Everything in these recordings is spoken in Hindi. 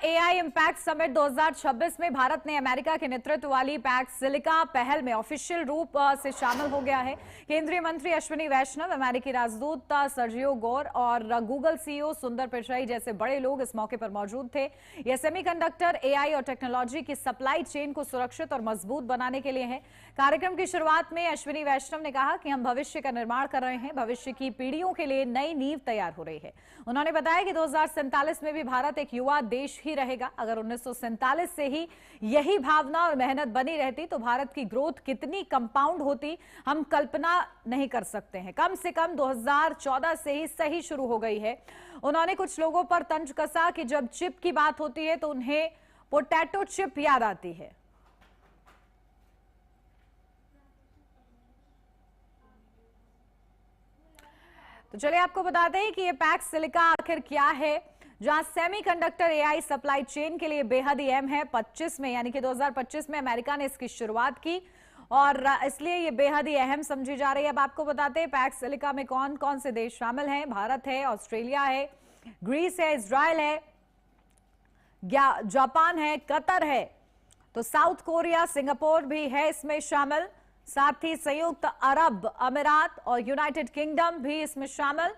एआई इम्पैक्ट समिट 2026 में भारत ने अमेरिका के नेतृत्व वाली पैक्स सिलिका पहल में ऑफिशियल रूप से शामिल हो गया है। केंद्रीय मंत्री अश्विनी वैष्णव, अमेरिकी राजदूत सर्जियो गोर और गूगल सीईओ सुंदर पिचाई जैसे बड़े लोग इस मौके पर मौजूद थे। यह सेमीकंडक्टर, एआई और टेक्नोलॉजी की सप्लाई चेन को सुरक्षित और मजबूत बनाने के लिए है। कार्यक्रम की शुरुआत में अश्विनी वैष्णव ने कहा कि हम भविष्य का निर्माण कर रहे हैं, भविष्य की पीढ़ियों के लिए नई नींव तैयार हो रही है। उन्होंने बताया कि 2047 में भी भारत एक युवा देश ही रहेगा। अगर 1947 से ही यही भावना और मेहनत बनी रहती तो भारत की ग्रोथ कितनी कंपाउंड होती, हम कल्पना नहीं कर सकते हैं। कम से कम 2014 से ही सही शुरू हो गई है। उन्होंने कुछ लोगों पर तंज कसा कि जब चिप की बात होती है तो उन्हें पोटैटो चिप याद आती है। तो चलिए आपको बताते हैं कि ये पैक्स सिलिका आखिर क्या है, जहां सेमीकंडक्टर एआई सप्लाई चेन के लिए बेहद ही अहम है। 25 में यानी कि 2025 में अमेरिका ने इसकी शुरुआत की और इसलिए ये बेहद ही अहम समझी जा रही है। अब आपको बताते हैं पैक्स सिलिका में कौन कौन से देश शामिल हैं। भारत है, ऑस्ट्रेलिया है, ग्रीस है, इजराइल है, जापान है, कतर है, तो साउथ कोरिया, सिंगापुर भी है इसमें शामिल। साथ ही संयुक्त अरब अमीरात और यूनाइटेड किंगडम भी इसमें शामिल।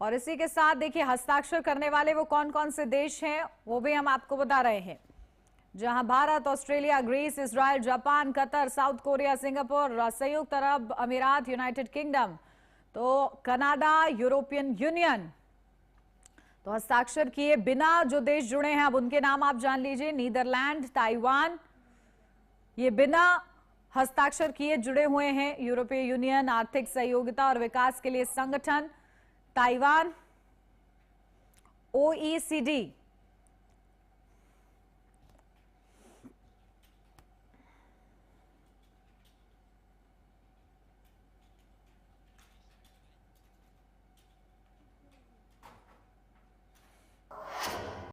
और इसी के साथ देखिए हस्ताक्षर करने वाले वो कौन कौन से देश हैं वो भी हम आपको बता रहे हैं, जहां Bharat, Australia, Greece, Israel, Japan, Qatar, South Korea, Singapore, संयुक्त अरब अमीरात, यूनाइटेड किंगडम, तो कनाडा, यूरोपियन यूनियन। तो हस्ताक्षर किए बिना जो देश जुड़े हैं अब उनके नाम आप जान लीजिए। नीदरलैंड, ताइवान, ये बिना हस्ताक्षर किए जुड़े हुए हैं। यूरोपीय यूनियन, आर्थिक सहयोगिता और विकास के लिए संगठन, ताइवान, ओईसीडी,